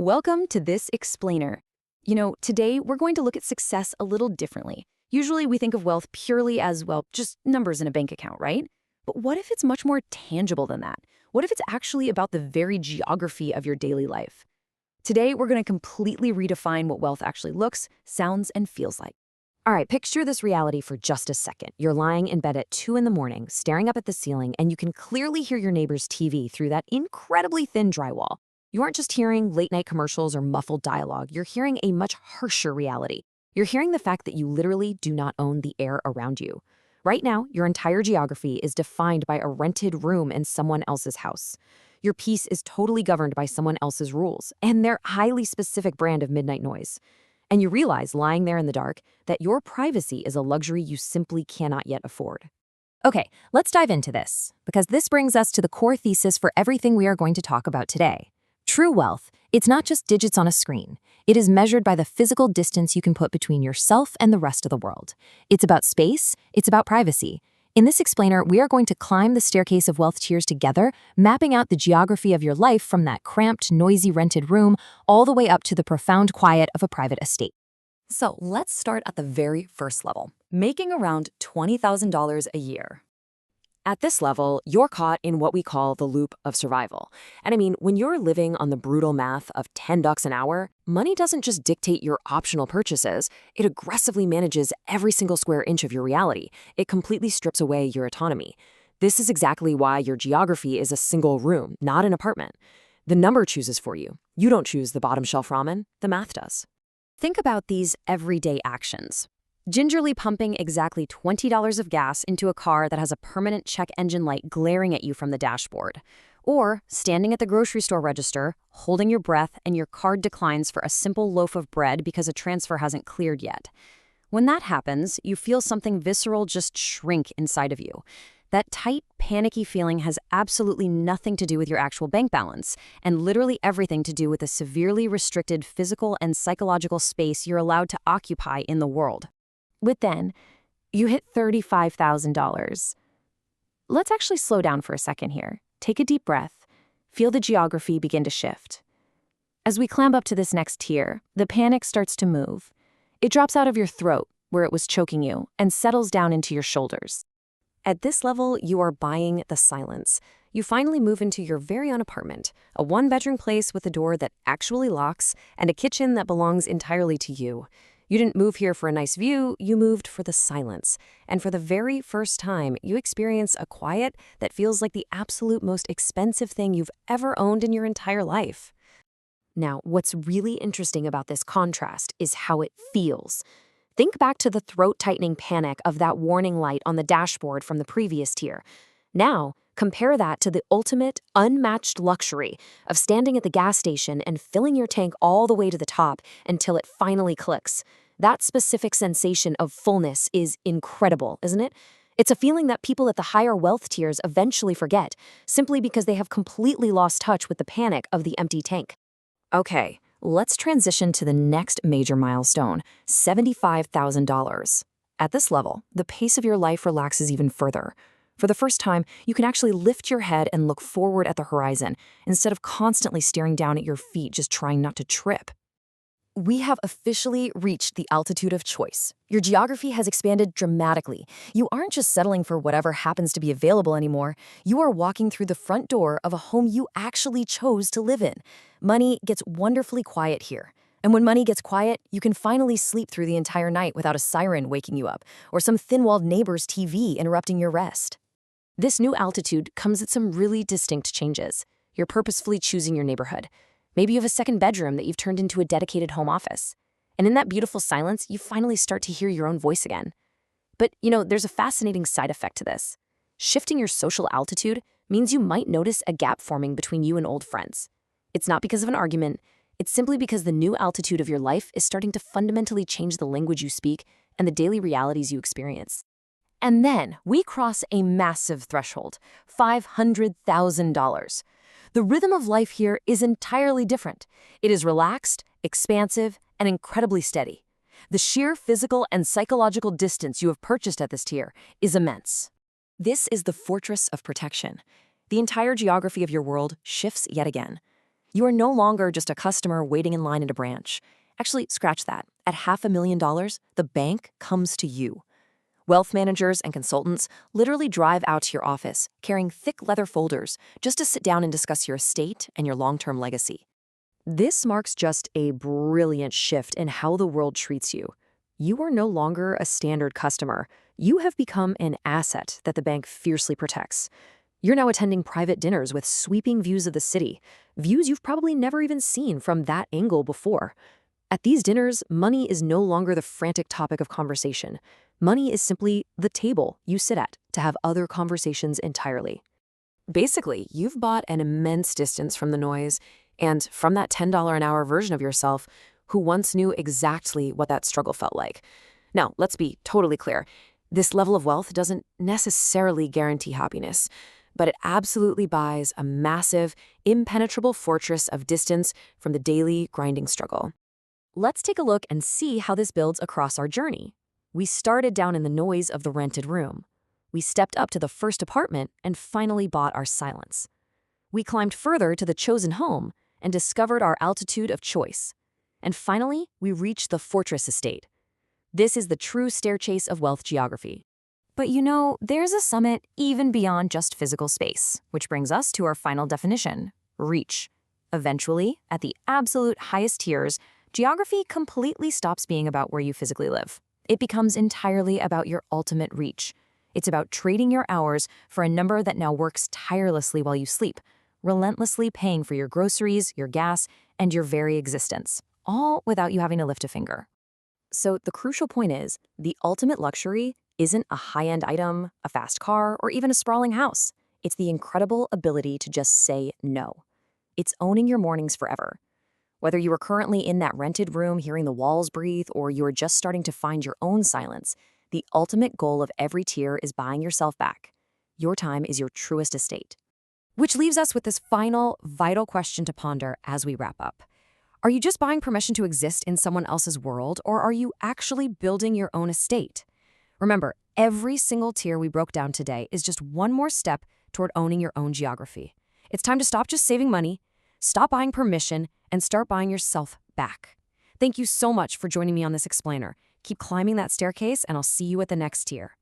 Welcome to this explainer. Today we're going to look at success a little differently. Usually we think of wealth purely as, well, just numbers in a bank account, right? But what if it's much more tangible than that? What if it's actually about the very geography of your daily life? Today we're going to completely redefine what wealth actually looks, sounds, and feels like. All right, picture this reality for just a second. You're lying in bed at 2 in the morning, staring up at the ceiling, and you can clearly hear your neighbor's TV through that incredibly thin drywall. You aren't just hearing late-night commercials or muffled dialogue. You're hearing a much harsher reality. You're hearing the fact that you literally do not own the air around you. Right now, your entire geography is defined by a rented room in someone else's house. Your peace is totally governed by someone else's rules and their highly specific brand of midnight noise. And you realize, lying there in the dark, that your privacy is a luxury you simply cannot yet afford. Okay, let's dive into this, because this brings us to the core thesis for everything we are going to talk about today. True wealth, it's not just digits on a screen. It is measured by the physical distance you can put between yourself and the rest of the world. It's about space, it's about privacy. In this explainer, we are going to climb the staircase of wealth tiers together, mapping out the geography of your life from that cramped, noisy rented room all the way up to the profound quiet of a private estate. So let's start at the very first level, making around $20,000 a year. At this level, you're caught in what we call the loop of survival. And I mean, when you're living on the brutal math of $10 an hour, money doesn't just dictate your optional purchases, it aggressively manages every single square inch of your reality. It completely strips away your autonomy. This is exactly why your geography is a single room, not an apartment. The number chooses for you. You don't choose the bottom shelf ramen, the math does. Think about these everyday actions. Gingerly pumping exactly $20 of gas into a car that has a permanent check engine light glaring at you from the dashboard. Or standing at the grocery store register, holding your breath, and your card declines for a simple loaf of bread because a transfer hasn't cleared yet. When that happens, you feel something visceral just shrink inside of you. That tight, panicky feeling has absolutely nothing to do with your actual bank balance, and literally everything to do with the severely restricted physical and psychological space you're allowed to occupy in the world. But then, you hit $35,000. Let's actually slow down for a second here. Take a deep breath. Feel the geography begin to shift. As we climb up to this next tier, the panic starts to move. It drops out of your throat, where it was choking you, and settles down into your shoulders. At this level, you are buying the silence. You finally move into your very own apartment, a one-bedroom place with a door that actually locks and a kitchen that belongs entirely to you. You didn't move here for a nice view, you moved for the silence. And for the very first time, you experience a quiet that feels like the absolute most expensive thing you've ever owned in your entire life. Now, what's really interesting about this contrast is how it feels. Think back to the throat-tightening panic of that warning light on the dashboard from the previous tier. Now, compare that to the ultimate, unmatched luxury of standing at the gas station and filling your tank all the way to the top until it finally clicks. That specific sensation of fullness is incredible, isn't it? It's a feeling that people at the higher wealth tiers eventually forget, simply because they have completely lost touch with the panic of the empty tank. Okay, let's transition to the next major milestone, $75,000. At this level, the pace of your life relaxes even further. For the first time, you can actually lift your head and look forward at the horizon, instead of constantly staring down at your feet just trying not to trip. We have officially reached the altitude of choice. Your geography has expanded dramatically. You aren't just settling for whatever happens to be available anymore. You are walking through the front door of a home you actually chose to live in. Money gets wonderfully quiet here. And when money gets quiet, you can finally sleep through the entire night without a siren waking you up, or some thin-walled neighbor's TV interrupting your rest. This new altitude comes at some really distinct changes. You're purposefully choosing your neighborhood. Maybe you have a second bedroom that you've turned into a dedicated home office. And in that beautiful silence, you finally start to hear your own voice again. But, there's a fascinating side effect to this. Shifting your social altitude means you might notice a gap forming between you and old friends. It's not because of an argument. It's simply because the new altitude of your life is starting to fundamentally change the language you speak and the daily realities you experience. And then we cross a massive threshold, $500,000. The rhythm of life here is entirely different. It is relaxed, expansive, and incredibly steady. The sheer physical and psychological distance you have purchased at this tier is immense. This is the fortress of protection. The entire geography of your world shifts yet again. You are no longer just a customer waiting in line at a branch. Actually, scratch that. At $500,000, the bank comes to you. Wealth managers and consultants literally drive out to your office, carrying thick leather folders, just to sit down and discuss your estate and your long-term legacy. This marks just a brilliant shift in how the world treats you. You are no longer a standard customer. You have become an asset that the bank fiercely protects. You're now attending private dinners with sweeping views of the city, views you've probably never even seen from that angle before. At these dinners, money is no longer the frantic topic of conversation. Money is simply the table you sit at to have other conversations entirely. Basically, you've bought an immense distance from the noise and from that $10 an hour version of yourself who once knew exactly what that struggle felt like. Now, let's be totally clear. This level of wealth doesn't necessarily guarantee happiness, but it absolutely buys a massive, impenetrable fortress of distance from the daily grinding struggle. Let's take a look and see how this builds across our journey. We started down in the noise of the rented room. We stepped up to the first apartment and finally bought our silence. We climbed further to the chosen home and discovered our altitude of choice. And finally, we reached the fortress estate. This is the true staircase of wealth geography. But you know, there's a summit even beyond just physical space, which brings us to our final definition, reach. Eventually, at the absolute highest tiers, geography completely stops being about where you physically live. It becomes entirely about your ultimate reach. It's about trading your hours for a number that now works tirelessly while you sleep, relentlessly paying for your groceries, your gas, and your very existence, all without you having to lift a finger. So the crucial point is, the ultimate luxury isn't a high-end item, a fast car, or even a sprawling house. It's the incredible ability to just say no. It's owning your mornings forever. Whether you are currently in that rented room hearing the walls breathe or you are just starting to find your own silence, the ultimate goal of every tier is buying yourself back. Your time is your truest estate. Which leaves us with this final, vital question to ponder as we wrap up. Are you just buying permission to exist in someone else's world, or are you actually building your own estate? Remember, every single tier we broke down today is just one more step toward owning your own geography. It's time to stop just saving money, stop buying permission, and start buying yourself back. Thank you so much for joining me on this explainer. Keep climbing that staircase, and I'll see you at the next tier.